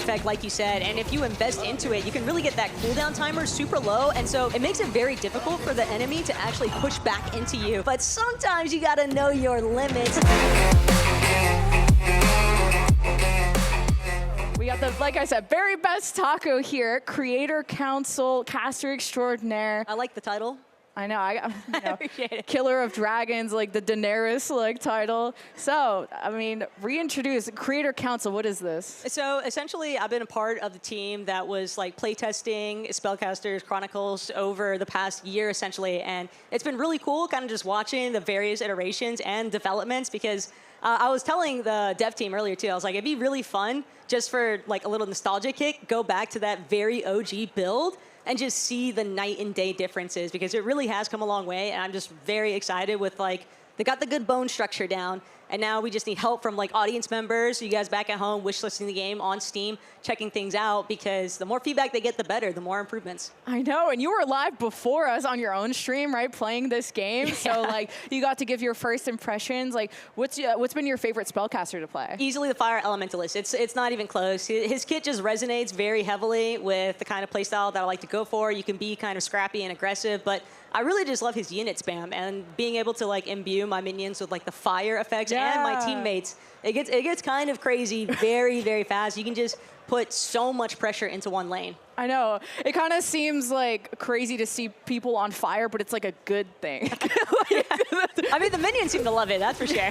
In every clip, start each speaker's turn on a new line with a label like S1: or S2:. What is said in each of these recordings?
S1: effect, like you said, and if you invest into it, you can really get that cooldown timer super low, and so it makes it very difficult for the enemy to actually push back into you. But sometimes you gotta know your limits.
S2: We got the, like I said, very best taco here, Creator Council, Caster Extraordinaire.
S1: I like the title.
S2: I know, Killer of Dragons, like the Daenerys like title. So, I mean, reintroduce Creator Council, what is this?
S1: So essentially, I've been a part of the team that was like playtesting Spellcasters Chronicles over the past year, essentially. And it's been really cool kind of just watching the various iterations and developments because I was telling the dev team earlier too, I was like, it'd be really fun just for like a little nostalgia kick, go back to that very OG build and just see the night and day differences because it really has come a long way. And I'm just very excited with like, they got the good bone structure down. And now we just need help from like audience members, you guys back at home, wishlisting the game on Steam, checking things out, because the more feedback they get, the better, the more improvements.
S2: I know, and you were live before us on your own stream, right, playing this game. Yeah. So like, you got to give your first impressions. Like, what's been your favorite spellcaster to play?
S1: Easily the Fire Elementalist. It's not even close. His kit just resonates very heavily with the kind of playstyle that I like to go for. You can be kind of scrappy and aggressive, but I really just love his unit spam and being able to like imbue my minions with like the fire effects and my teammates. It gets kind of crazy very, very fast. You can just put so much pressure into one lane.
S2: I know. It kind of seems like crazy to see people on fire, but it's like a good thing.
S1: I mean, the minions seem to love it, that's for sure.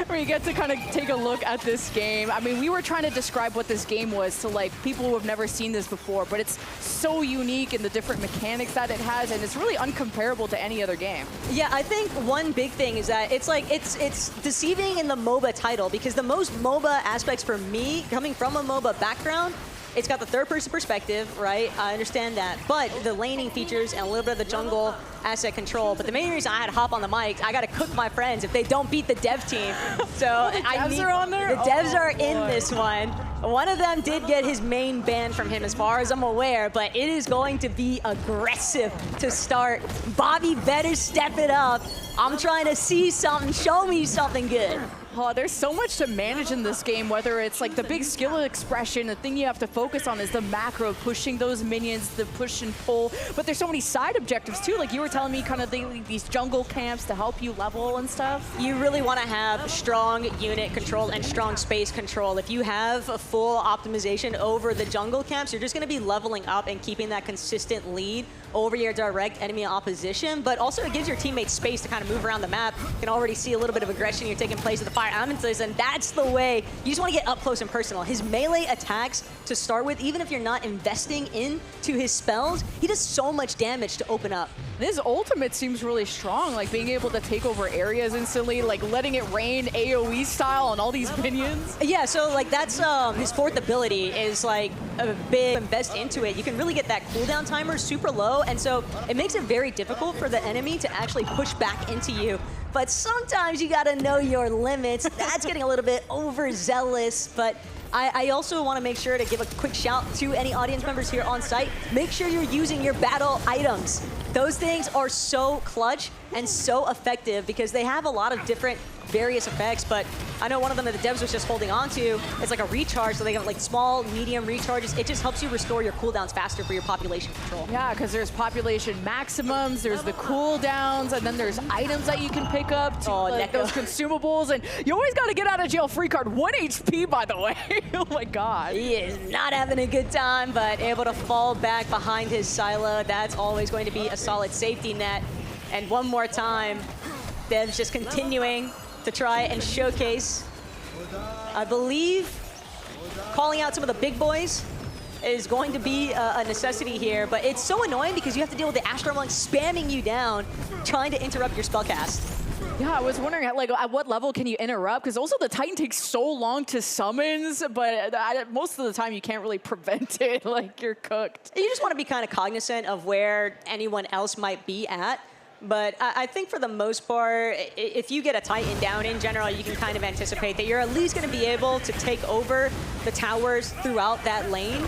S2: Where you get to kind of take a look at this game. I mean, we were trying to describe what this game was to like people who have never seen this before, but it's so unique in the different mechanics that it has, and it's really uncomparable to any other game.
S1: Yeah, I think one big thing is that it's like it's deceiving in the MOBA title because the most MOBA aspects for me, coming from a MOBA background, it's got the third-person perspective, right? I understand that. But the laning features and a little bit of the jungle asset control. But the main reason I had to hop on the mic, I got to cook my friends if they don't beat the dev team. So
S2: the devs are on there?
S1: The devs are in this one. One of them did get his main ban from him as far as I'm aware, but it is going to be aggressive to start. Bobby better step it up. I'm trying to see something, show me something good.
S2: Oh, there's so much to manage in this game, whether it's like the big skill expression, the thing you have to focus on is the macro, pushing those minions, the push and pull, but there's so many side objectives too, like you were telling me kind of these jungle camps to help you level and stuff.
S1: You really want to have strong unit control and strong space control. If you have a full optimization over the jungle camps, you're just going to be leveling up and keeping that consistent lead over your direct enemy opposition, but also it gives your teammates space to kind of move around the map. You can already see a little bit of aggression here taking place with the Fire Elementalist, and that's the way. You just want to get up close and personal. His melee attacks to start with, even if you're not investing into his spells, he does so much damage to open up.
S2: His ultimate seems really strong, like being able to take over areas instantly, like letting it rain AoE style on all these minions.
S1: Yeah, so like that's his fourth ability is like a big invest into it. You can really get that cooldown timer super low, and so it makes it very difficult for the enemy to actually push back into you. But sometimes you gotta know your limits. That's getting a little bit overzealous, but I also want to make sure to give a quick shout to any audience members here on site. Make sure you're using your battle items. Those things are so clutch and so effective because they have a lot of different various effects, but I know one of them that the devs was just holding on to is like a recharge, so they got like small, medium recharges. It just helps you restore your cooldowns faster for your population control.
S2: Yeah, because there's population maximums, there's the cooldowns, and then there's items that you can pick up to like those consumables, and you always got to get out of jail free card. 1 HP, by the way. Oh my god.
S1: He is not having a good time, but able to fall back behind his silo. That's always going to be a solid safety net. And one more time, Dev's just continuing to try and showcase. I believe calling out some of the big boys is going to be a necessity here, but it's so annoying because you have to deal with the Astro Monk spamming you down, trying to interrupt your spellcast.
S2: Yeah, I was wondering, like, at what level can you interrupt? Because also the Titan takes so long to summons, but most of the time you can't really prevent it. Like, you're cooked.
S1: You just want to be kind of cognizant of where anyone else might be at. But I think for the most part, if you get a Titan down in general, you can kind of anticipate that you're at least going to be able to take over the towers throughout that lane.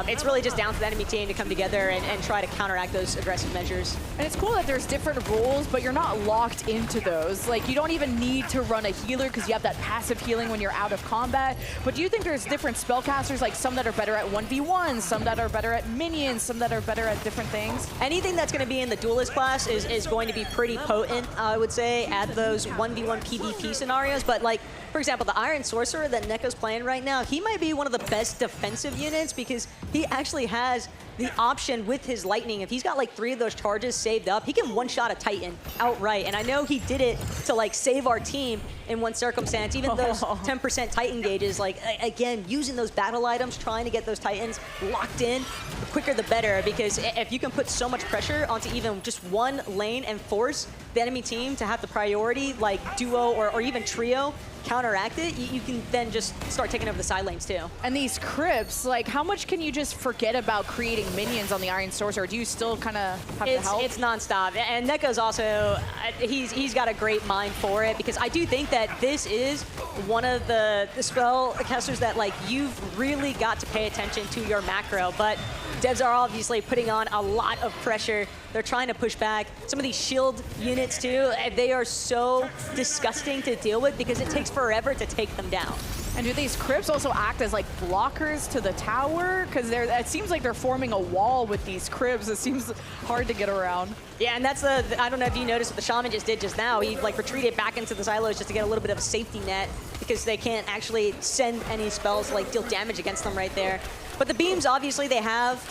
S1: it's really just down to the enemy team to come together and try to counteract those aggressive measures.
S2: And it's cool that there's different roles, but you're not locked into those. Like, you don't even need to run a healer because you have that passive healing when you're out of combat. But do you think there's different spellcasters, like some that are better at 1v1, some that are better at minions, some that are better at different things?
S1: Anything that's going to be in the duelist class is going to be pretty potent, I would say, at those 1v1 PvP scenarios. But like, for example, the Iron Sorcerer that Necko's playing right now, he might be one of the best defensive units because he actually has the option with his lightning. If he's got like 3 of those charges saved up, he can one-shot a Titan outright. And I know he did it to like save our team in one circumstance. Even those 10% Titan gauges, like again, using those battle items, trying to get those Titans locked in, the quicker the better. Because if you can put so much pressure onto even just one lane and force the enemy team to have the priority, like duo or even trio, counteract it, you can then just start taking over the side lanes too.
S2: And these crypts, like how much can you just forget about creating minions on the Iron Sorcerer? Do you still kind of have to help?
S1: It's nonstop. And Necko's also, he's got a great mind for it because I do think that this is one of the spellcasters that like you've really got to pay attention to your macro. But devs are obviously putting on a lot of pressure. They're trying to push back. Some of these shield units too, they are so disgusting to deal with because it takes forever to take them down.
S2: And do these crypts also act as like blockers to the tower? Because it seems like they're forming a wall with these crypts. It seems hard to get around.
S1: Yeah, and that's I don't know if you noticed what the Shaman just did just now. He like retreated back into the silos just to get a little bit of a safety net because they can't actually send any spells to like deal damage against them right there. But the beams, obviously, they have,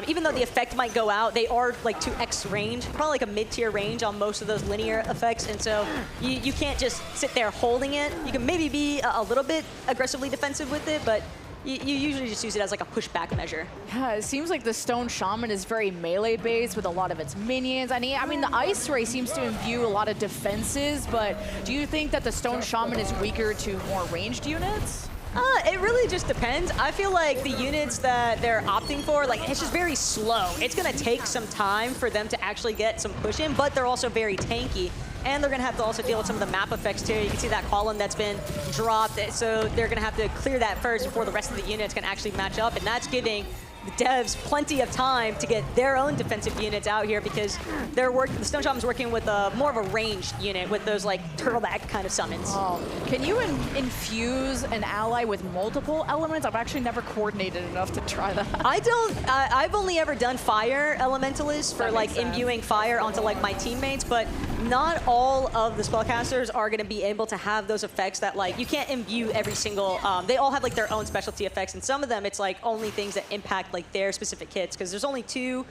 S1: even though the effect might go out, they are like 2x range, probably like a mid-tier range on most of those linear effects. And so you can't just sit there holding it. You can maybe be a little bit aggressively defensive with it, but you usually just use it as like a pushback measure.
S2: Yeah, it seems like the Stone Shaman is very melee-based with a lot of its minions. I mean, the Ice Ray seems to imbue a lot of defenses, but do you think that the Stone Shaman is weaker to more ranged units?
S1: It really just depends. I feel like the units that they're opting for, like, it's just very slow. It's going to take some time for them to actually get some push in, but they're also very tanky. And they're going to have to also deal with some of the map effects, too. You can see that column that's been dropped, so they're going to have to clear that first before the rest of the units can actually match up, and that's giving the devs plenty of time to get their own defensive units out here because the Stone Shaman's working with more of a ranged unit with those like turtleback kind of summons.
S2: Oh. Can you infuse an ally with multiple elements? I've actually never coordinated enough to try that.
S1: I've only ever done fire elementalist for like imbuing fire onto like my teammates, but not all of the spellcasters are going to be able to have those effects that like you can't imbue every single, they all have like their own specialty effects, and some of them it's like only things that impact like their specific kits, because there's only 2,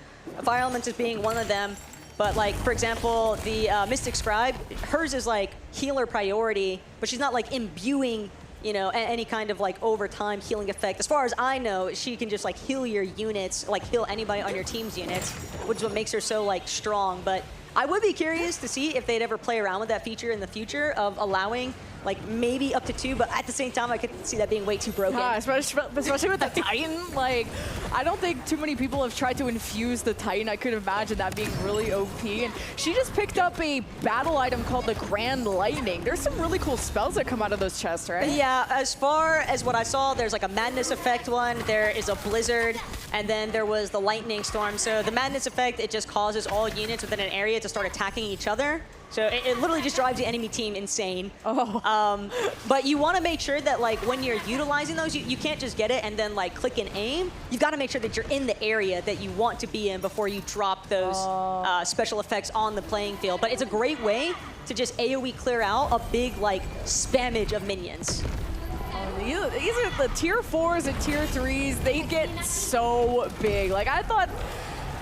S1: fire elementals being one of them. But like, for example, the Mystic Scribe, hers is like healer priority, but she's not like imbuing, you know, any kind of like overtime healing effect. As far as I know, she can just like heal your units, like heal anybody on your team's units, which is what makes her so like strong. But I would be curious to see if they'd ever play around with that feature in the future of allowing like maybe up to 2, but at the same time, I could see that being way too broken.
S2: Yeah, especially with the Titan. Like, I don't think too many people have tried to infuse the Titan. I could imagine that being really OP. And she just picked up a battle item called the Grand Lightning. There's some really cool spells that come out of those chests, right?
S1: Yeah, as far as what I saw, there's like a Madness Effect one, there is a Blizzard, and then there was the Lightning Storm. So the Madness Effect, it just causes all units within an area to start attacking each other. So it literally just drives the enemy team insane.
S2: Oh.
S1: But you want to make sure that like when you're utilizing those, you can't just get it and then like click and aim. You've got to make sure that you're in the area that you want to be in before you drop those special effects on the playing field. But it's a great way to just AoE clear out a big like spammage of minions.
S2: These are the tier 4s and tier 3s. They get so big. Like I thought.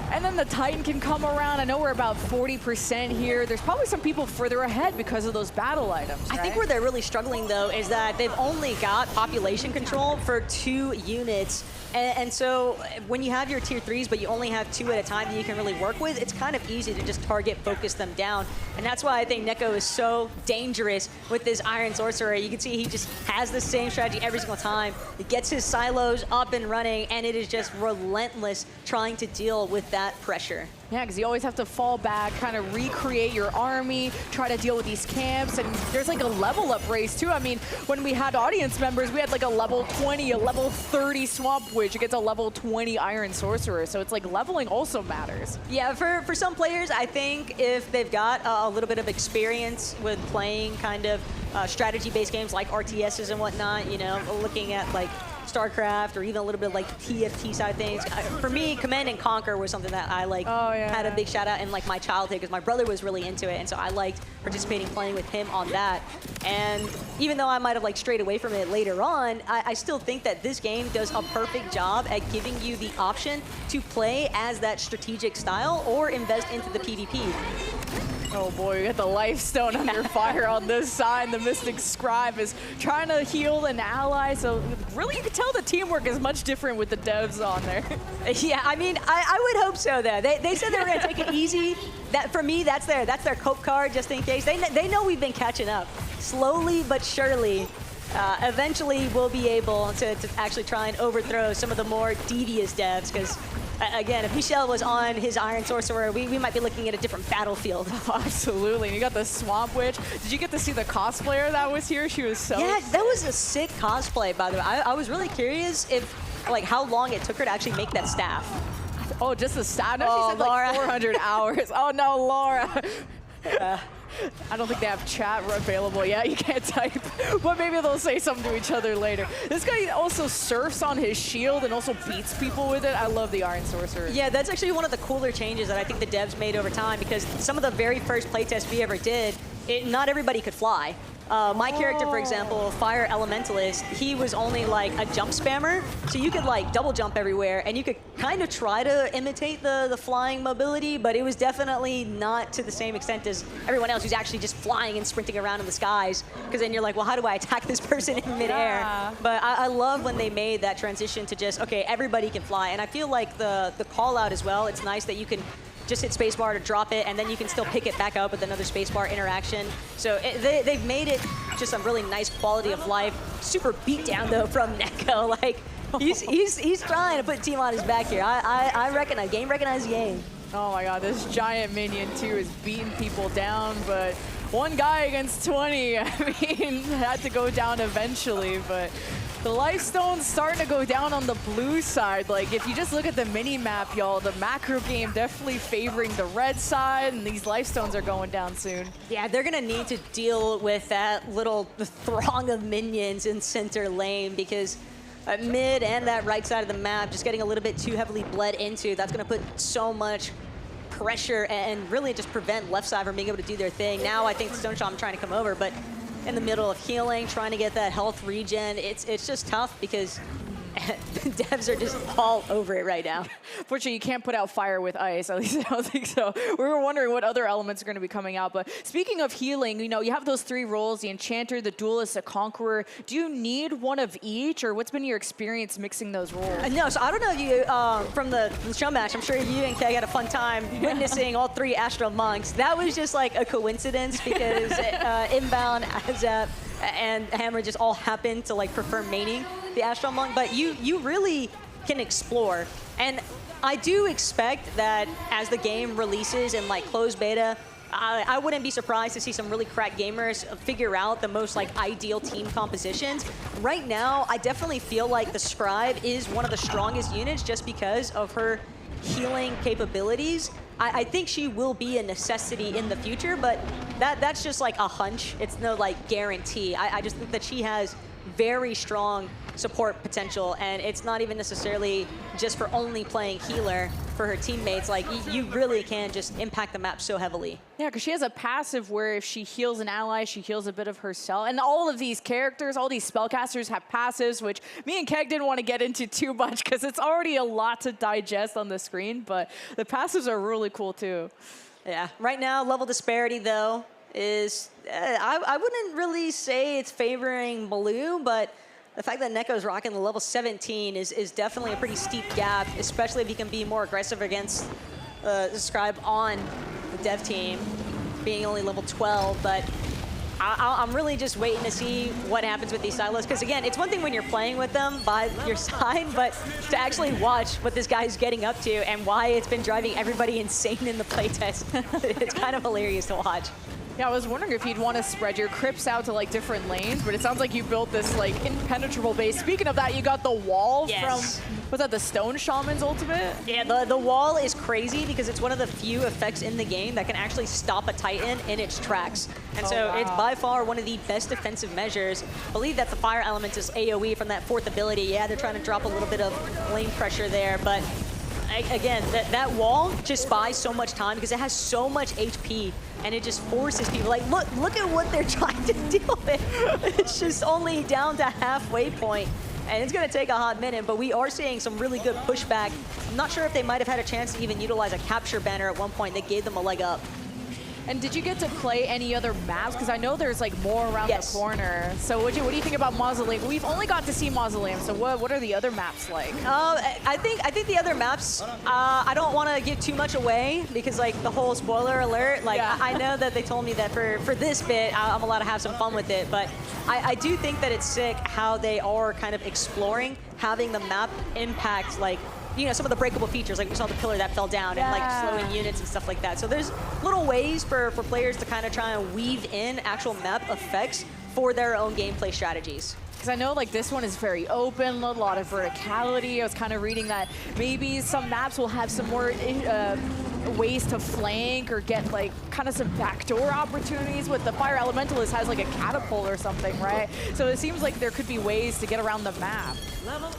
S2: And then the Titan can come around. I know we're about 40% here. There's probably some people further ahead because of those battle items, right?
S1: I think where they're really struggling, though, is that they've only got population control for 2 units. And so when you have your tier 3s, but you only have 2 at a time that you can really work with, it's kind of easy to just target, focus them down. And that's why I think Necko is so dangerous with this Iron Sorcerer. You can see he just has the same strategy every single time. He gets his silos up and running, and it is just relentless trying to deal with that pressure.
S2: Yeah, because you always have to fall back, kind of recreate your army, try to deal with these camps, and there's like a level up race too. I mean, when we had audience members, we had like a level 20, a level 30 Swamp Witch against a level 20 Iron Sorcerer, so it's like leveling also matters.
S1: Yeah, for some players, I think if they've got a little bit of experience with playing kind of strategy-based games like RTSs and whatnot, you know, looking at like StarCraft or even a little bit like TFT side of things. For me, Command and Conquer was something that I like had a big shout out in like my childhood because my brother was really into it, and so I liked participating, playing with him on that. And even though I might have like strayed away from it later on, I still think that this game does a perfect job at giving you the option to play as that strategic style or invest into the PvP.
S2: Oh boy, we got the Life Stone under fire on this side. The Mystic Scribe is trying to heal an ally, so really you can tell the teamwork is much different with the devs on there.
S1: Yeah, I mean, I would hope so though. They said they were going to take it easy. That for me, that's their cope card just in case. They know we've been catching up. Slowly but surely, eventually we'll be able to actually try and overthrow some of the more devious devs because again, if Michelle was on his Iron Sorcerer, we might be looking at a different battlefield.
S2: Oh, absolutely. You got the Swamp Witch. Did you get to see the cosplayer that was here? She was so...
S1: Yeah, that was a sick cosplay, by the way. I was really curious if, like, how long it took her to actually make that staff.
S2: Oh, just the staff? No,
S1: Oh,
S2: she said
S1: Laura.
S2: like 400 hours. Oh, no, Laura. I don't think they have chat available yet. You can't type, but maybe they'll say something to each other later. This guy also surfs on his shield and also beats people with it. I love the Iron Sorcerer.
S1: Yeah, that's actually one of the cooler changes that I think the devs made over time because some of the very first playtests we ever did, not everybody could fly. My character, for example, Fire Elementalist, he was only like a jump spammer, so you could like double jump everywhere, and you could kind of try to imitate the flying mobility, but it was definitely not to the same extent as everyone else who's actually just flying and sprinting around in the skies, because then you're like, well, how do I attack this person in midair?
S2: Yeah.
S1: But I love when they made that transition to just, okay, everybody can fly, and I feel like the call out as well, it's nice that you can just hit spacebar to drop it, and then you can still pick it back up with another spacebar interaction. So they've made it just a really nice quality of life. Super beat down though from Necko. Like he's trying to put team on his back here. I recognize game recognizes game.
S2: Oh my God, this giant minion too is beating people down, but one guy against 20. I mean, had to go down eventually, but the Life Stone's starting to go down on the blue side. Like, if you just look at the mini-map, y'all, the macro game definitely favoring the red side, and these Life Stones are going down soon.
S1: Yeah, they're gonna need to deal with that little throng of minions in center lane because mid and that right side of the map just getting a little bit too heavily bled into. That's gonna put so much pressure and really just prevent left side from being able to do their thing. Now I think Stone Shaman trying to come over, but in the middle of healing, trying to get that health regen, it's just tough because the devs are just all over it right now.
S2: Fortunately, you can't put out fire with ice. At least I don't think so. We were wondering what other elements are going to be coming out. But speaking of healing, you know, you have those three roles, the Enchanter, the Duelist, the Conqueror. Do you need one of each, or what's been your experience mixing those roles?
S1: No, so I don't know if you, from the Showmatch, I'm sure you and Keg had a fun time witnessing all three Astral Monks. That was just like a coincidence because Inbowned, Azap, and Hammer just all happened to like prefer maining the Astral Monk, but you really can explore. And I do expect that as the game releases in like closed beta, I wouldn't be surprised to see some really cracked gamers figure out the most like ideal team compositions. Right now, I definitely feel like the Scribe is one of the strongest units just because of her healing capabilities. I think she will be a necessity in the future, but that's just like a hunch. It's no like guarantee. I just think that she has very strong support potential, and it's not even necessarily just for only playing healer for her teammates. Like, you really can just impact the map so heavily.
S2: Yeah, because she has a passive where if she heals an ally, she heals a bit of herself. And all of these characters, all these spellcasters have passives, which me and Keg didn't want to get into too much because it's already a lot to digest on the screen, but the passives are really cool too.
S1: Yeah, right now, level disparity though is, I wouldn't really say it's favoring blue, but the fact that Necko's rocking the level 17 is definitely a pretty steep gap, especially if he can be more aggressive against the Scribe on the dev team, being only level 12. But I'm really just waiting to see what happens with these silos, because again, it's one thing when you're playing with them by your side, but to actually watch what this guy's getting up to and why it's been driving everybody insane in the playtest, it's kind of hilarious to watch.
S2: Yeah, I was wondering if you'd want to spread your crypts out to like different lanes, but it sounds like you built this like impenetrable base. Speaking of that, you got the wall from, was that the Stone Shaman's ultimate?
S1: Yeah, the wall is crazy because it's one of the few effects in the game that can actually stop a Titan in its tracks. And so it's by far one of the best defensive measures. I believe that the Fire Elementalist AoE from that 4th ability, yeah, they're trying to drop a little bit of lane pressure there, but again, that wall just buys so much time because it has so much HP, and it just forces people, like, look at what they're trying to deal with. It's just only down to halfway point, and it's going to take a hot minute, but we are seeing some really good pushback. I'm not sure if they might have had a chance to even utilize a capture banner at one point that gave them a leg up.
S2: And did you get to play any other maps? Because I know there's like more around the corner. So what do you think about Mausoleum? We've only got to see Mausoleum, so what are the other maps like?
S1: I think the other maps, I don't want to give too much away because like the whole spoiler alert, like I know that they told me that for this bit, I'm allowed to have some fun with it, but I do think that it's sick how they are kind of exploring having the map impact like, you know, some of the breakable features, like we saw the pillar that fell down and like slowing units and stuff like that. So there's little ways for players to kind of try and weave in actual map effects for their own gameplay strategies.
S2: Because I know like this one is very open, a lot of verticality. I was kind of reading that maybe some maps will have some more ways to flank or get like kind of some backdoor opportunities. With the Fire Elementalist has like a catapult or something, right? So it seems like there could be ways to get around the map.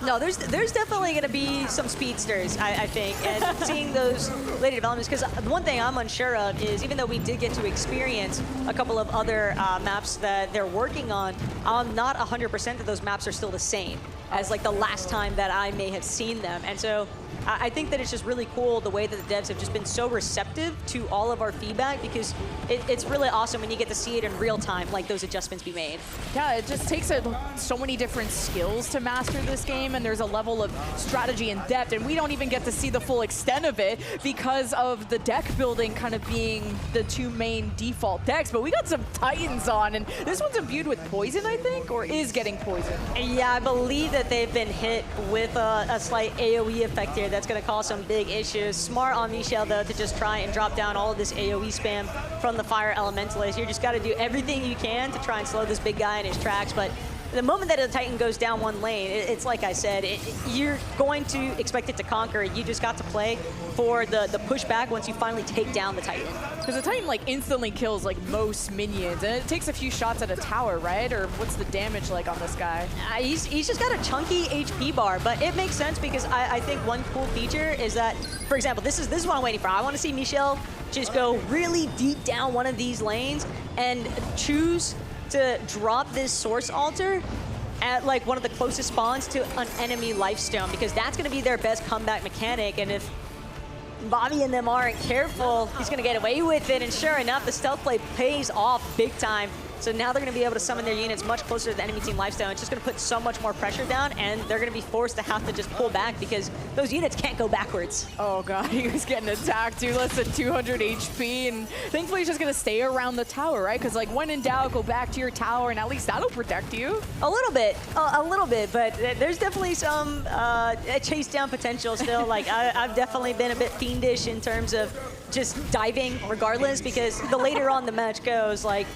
S1: No, there's definitely going to be some speedsters, I think, and seeing those later developments, because the one thing I'm unsure of is, even though we did get to experience a couple of other maps that they're working on, I'm not 100% that those maps are still the same as like the last time that I may have seen them. And so I think that it's just really cool the way that the devs have just been so receptive to all of our feedback, because it's really awesome when you get to see it in real time, like those adjustments be made.
S2: Yeah, it just takes so many different skills to master this game, and there's a level of strategy and depth, and we don't even get to see the full extent of it because of the deck building kind of being the 2 main default decks. But we got some Titans on, and this one's imbued with poison, I think, or is getting poison.
S1: Yeah, I believe that they've been hit with a slight AoE effect here that's going to cause some big issues. Smart on Michelle, though, to just try and drop down all of this AoE spam from the Fire Elementalist. You just got to do everything you can to try and slow this big guy in his tracks, but the moment that a Titan goes down one lane, it's like I said, you're going to expect it to conquer. You just got to play for the pushback once you finally take down the Titan.
S2: Because the Titan like instantly kills like most minions, and it takes a few shots at a tower, right? Or what's the damage like on this guy?
S1: He's just got a chunky HP bar, but it makes sense because I think one cool feature is that, for example, this is what I'm waiting for. I want to see Michelle just go really deep down one of these lanes and choose to drop this source altar at like one of the closest spawns to an enemy lifestone, because that's going to be their best comeback mechanic. And if Bobby and them aren't careful, he's going to get away with it. And sure enough, the stealth play pays off big time. So now they're going to be able to summon their units much closer to the enemy team lifestone. It's just going to put so much more pressure down, and they're going to be forced to have to just pull back because those units can't go backwards.
S2: Oh god, he was getting attacked too, less than 200 HP, and thankfully he's just going to stay around the tower, right? Because like when in doubt, go back to your tower, and at least that'll protect you.
S1: A little bit, but there's definitely some chase down potential still. Like I've definitely been a bit fiendish in terms of just diving regardless, because the later on the match goes, like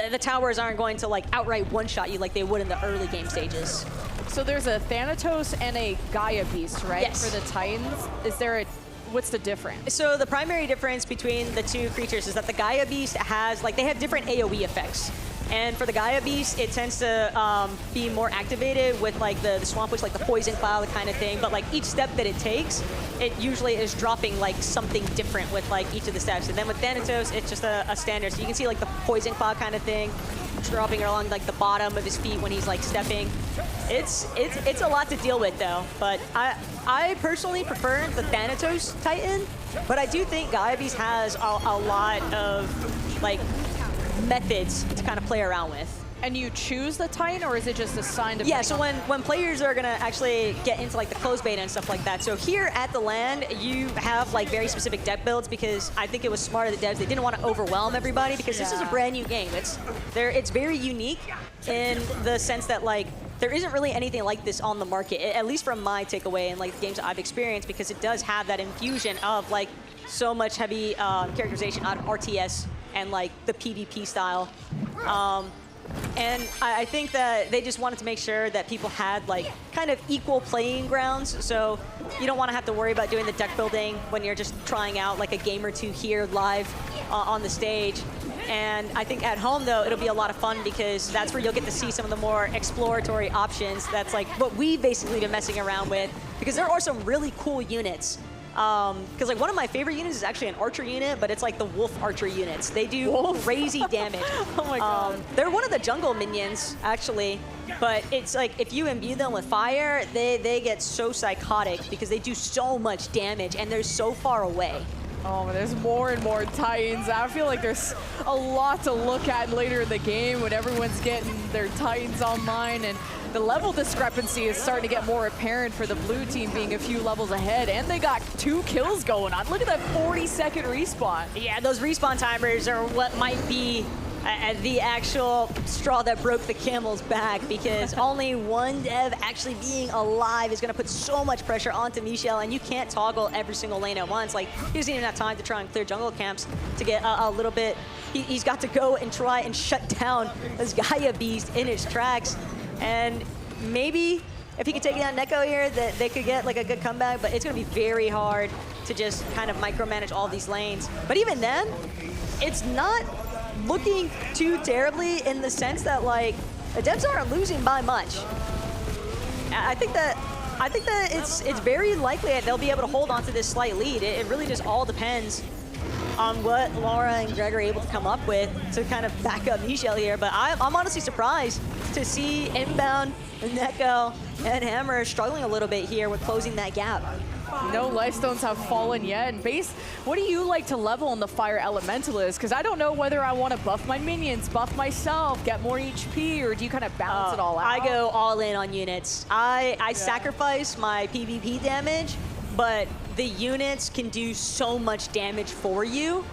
S1: the towers aren't going to like outright one-shot you like they would in the early game stages.
S2: So there's a Thanatos and a Gaia Beast, right?
S1: Yes.
S2: For the Titans. Is there what's the difference?
S1: So the primary difference between the two creatures is that the Gaia Beast has, like, they have different AoE effects. And for the Gaia Beast, it tends to be more activated with like the Swamp Witch, like the Poison Cloud kind of thing. But like each step that it takes, it usually is dropping like something different with like each of the steps. And then with Thanatos, it's just a standard. So you can see like the Poison Cloud kind of thing, dropping along like the bottom of his feet when he's like stepping. It's a lot to deal with though. But I personally prefer the Thanatos Titan, but I do think Gaia Beast has a lot of like methods to kind of play around with.
S2: And you choose the Titan, or is it just assigned?
S1: Yeah, so when players are gonna actually get into like the closed beta and stuff like that, so here at the LAN, you have like very specific deck builds because I think it was smart of the devs. They didn't want to overwhelm everybody because this is a brand new game. It's very unique in the sense that like there isn't really anything like this on the market, at least from my takeaway and like the games that I've experienced, because it does have that infusion of like so much heavy characterization on RTS and like the PvP style. And I think that they just wanted to make sure that people had like kind of equal playing grounds. So you don't want to have to worry about doing the deck building when you're just trying out like a game or two here live on the stage. And I think at home, though, it'll be a lot of fun because that's where you'll get to see some of the more exploratory options. That's like what we've basically been messing around with, because there are some really cool units. Because like one of my favorite units is actually an archer unit, but it's like the wolf archer units. They do crazy damage.
S2: Oh my god.
S1: They're one of the jungle minions, actually. But it's like if you imbue them with fire, they get so psychotic because they do so much damage and they're so far away.
S2: Oh, there's more and more Titans. I feel like there's a lot to look at later in the game when everyone's getting their Titans online, and the level discrepancy is starting to get more apparent for the blue team being a few levels ahead, and they got 2 kills going on. Look at that 40-second respawn.
S1: Yeah, those respawn timers are what might be the actual straw that broke the camel's back, because only one dev actually being alive is going to put so much pressure onto Michel, and you can't toggle every single lane at once. Like, he doesn't even have time to try and clear jungle camps to get a little bit. He's got to go and try and shut down this Gaia beast in its tracks. And maybe if he could take down Necko here, that they could get like a good comeback, but it's going to be very hard to just kind of micromanage all these lanes. But even then, it's not looking too terribly in the sense that like the devs aren't losing by much. I think that it's very likely that they'll be able to hold on to this slight lead. It really just all depends on what Laura and Greg are able to come up with to kind of back up Michel here. But I'm honestly surprised to see Inbowned, Necko, and Hammer struggling a little bit here with closing that gap.
S2: No life stones have fallen yet. And Base, what do you like to level on the Fire Elementalist? Because I don't know whether I want to buff my minions, buff myself, get more HP, or do you kind of balance it all out?
S1: I go all in on units. I sacrifice my PvP damage, but the units can do so much damage for you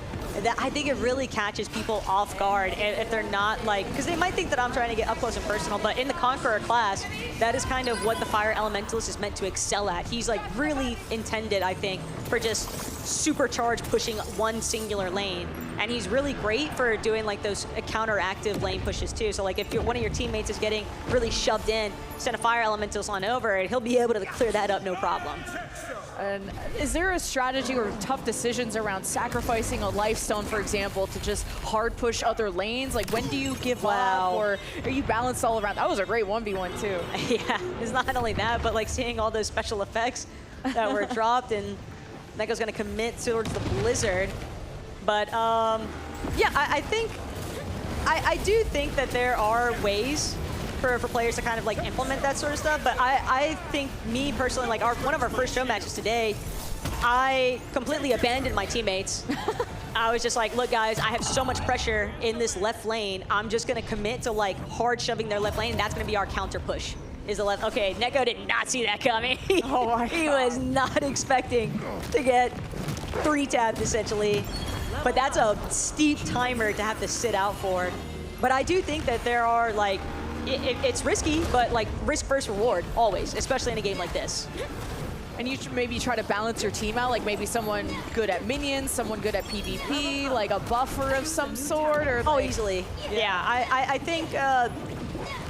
S1: that I think it really catches people off guard if they're not like, because they might think that I'm trying to get up close and personal, but in the Conqueror class, that is kind of what the Fire Elementalist is meant to excel at. He's like really intended, I think, for just supercharge pushing one singular lane. And he's really great for doing like those counteractive lane pushes too. So like if one of your teammates is getting really shoved in, send a Fire Elementalist on over, and he'll be able to clear that up no problem.
S2: And is there a strategy or tough decisions around sacrificing a life stone, for example, to just hard push other lanes? Like when do you give up, or are you balanced all around? That was a great 1v1 too.
S1: Yeah, it's not only that, but like seeing all those special effects that were dropped, and Necko's gonna commit towards the Blizzard. But yeah, I do think that there are ways for players to kind of like implement that sort of stuff, but I think me personally, like one of our first show matches today, I completely abandoned my teammates. I was just like, look guys, I have so much pressure in this left lane, I'm just gonna commit to like hard shoving their left lane, and that's gonna be our counter push. Is the left. Okay, Necko did not see that coming.
S2: Oh my God.
S1: He was not expecting to get 3-tapped essentially, but that's a steep timer to have to sit out for. But I do think that there are like, it's risky, but like risk versus reward always, especially in a game like this.
S2: And you should maybe try to balance your team out, like maybe someone good at minions, someone good at PvP, like a buffer of some sort, or like...
S1: easily. Yeah, I think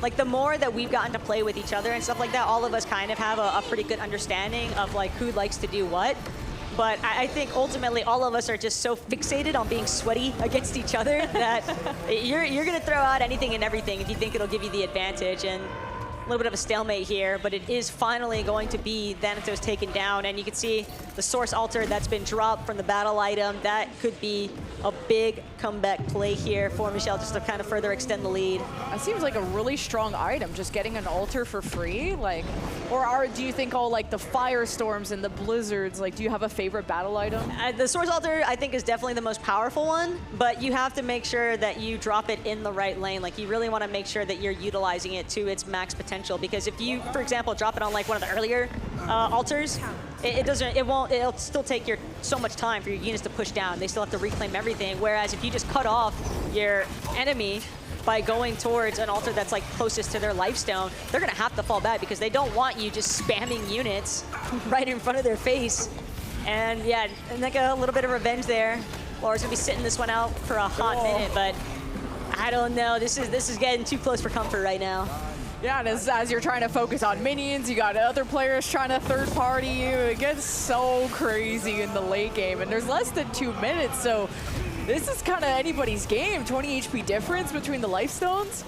S1: like the more that we've gotten to play with each other and stuff like that, all of us kind of have a pretty good understanding of like who likes to do what. But I think ultimately all of us are just so fixated on being sweaty against each other that you're going to throw out anything and everything if you think it'll give you the advantage. And little bit of a stalemate here, but it is finally going to be Thanatos taken down, and you can see the source altar that's been dropped from the battle item. That could be a big comeback play here for Michelle, just to kind of further extend the lead.
S2: That seems like a really strong item, just getting an altar for free, like, or do you think all like the firestorms and the blizzards, like, do you have a favorite battle item?
S1: The source altar, I think, is definitely the most powerful one, but you have to make sure that you drop it in the right lane. Like, you really want to make sure that you're utilizing it to its max potential, because if you, for example, drop it on like one of the earlier altars, it'll still take so much time for your units to push down. They still have to reclaim everything, whereas if you just cut off your enemy by going towards an altar that's like closest to their lifestone, they're gonna have to fall back because they don't want you just spamming units right in front of their face. And yeah, and like a little bit of revenge there. Laura's gonna be sitting this one out for a hot minute, but I don't know. This is getting too close for comfort right now.
S2: Yeah, and as you're trying to focus on minions, you got other players trying to third party you. It gets so crazy in the late game, and there's less than 2 minutes, so this is kind of anybody's game. 20 HP difference between the lifestones.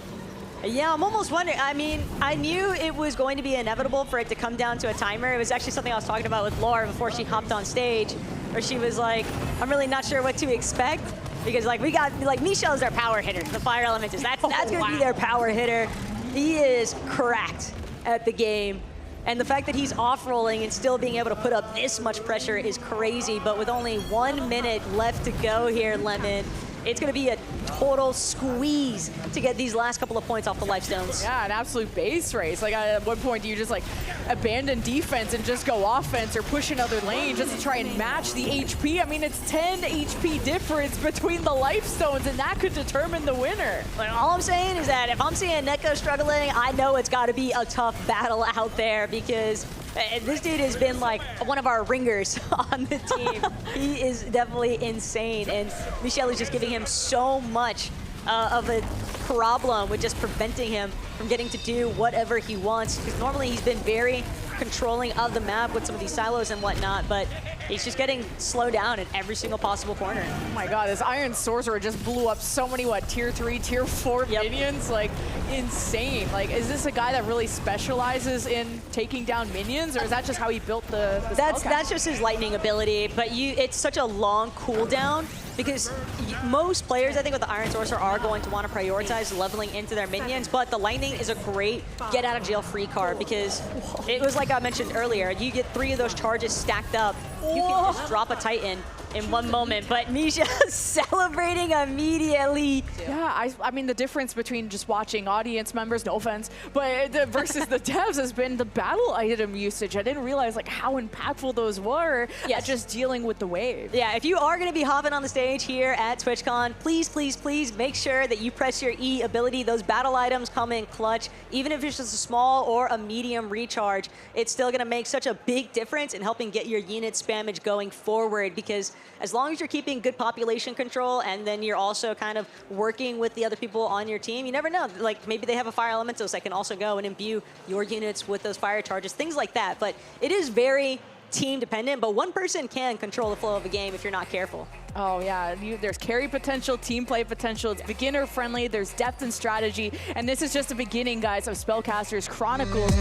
S1: Yeah, I'm almost wondering. I mean, I knew it was going to be inevitable for it to come down to a timer. It was actually something I was talking about with Laura before she hopped on stage, where she was like, I'm really not sure what to expect. Because like we got, like Michelle's their power hitter, the fire elementals. That's gonna be their power hitter. He is cracked at the game. And the fact that he's off-rolling and still being able to put up this much pressure is crazy. But with only 1 minute left to go here, Lemon, it's going to be a total squeeze to get these last couple of points off the lifestones.
S2: Yeah, an absolute base race. Like, at one point, do you just like abandon defense and just go offense or push another lane just to try and match the HP? I mean, it's 10 HP difference between the lifestones, and that could determine the winner.
S1: But all I'm saying is that if I'm seeing Necko struggling, I know it's got to be a tough battle out there, because this dude has been like one of our ringers on the team. He is definitely insane, and Michelle is just giving him so much of a problem with just preventing him from getting to do whatever he wants. Because normally he's been very controlling of the map with some of these silos and whatnot, but he's just getting slowed down at every single possible corner.
S2: Oh my god, this Iron Sorcerer just blew up so many, tier 3, tier 4 minions, like, insane. Like, is this a guy that really specializes in taking down minions, or is that just how he built the
S1: That's just his lightning ability, but it's such a long cooldown, because most players, I think, with the Iron Sorcerer are going to want to prioritize leveling into their minions, but the lightning is a great get-out-of-jail-free card, because it was like I mentioned earlier, you get 3 of those charges stacked up, you can just drop a Titan in one moment, but Misha's celebrating immediately.
S2: Yeah, I mean, the difference between just watching audience members, no offense, but versus the devs has been the battle item usage. I didn't realize like how impactful those were at just dealing with the wave.
S1: Yeah, if you are going to be hopping on the stage here at TwitchCon, please, please, please make sure that you press your E ability. Those battle items come in clutch. Even if it's just a small or a medium recharge, it's still going to make such a big difference in helping get your unit spammage going forward, because as long as you're keeping good population control and then you're also kind of working with the other people on your team, you never know. Like, maybe they have a fire elementalist that can also go and imbue your units with those fire charges, things like that. But it is very team dependent, but one person can control the flow of a game if you're not careful.
S2: Oh yeah, there's carry potential, team play potential, it's beginner friendly, there's depth and strategy, and this is just the beginning, guys, of Spellcasters Chronicles.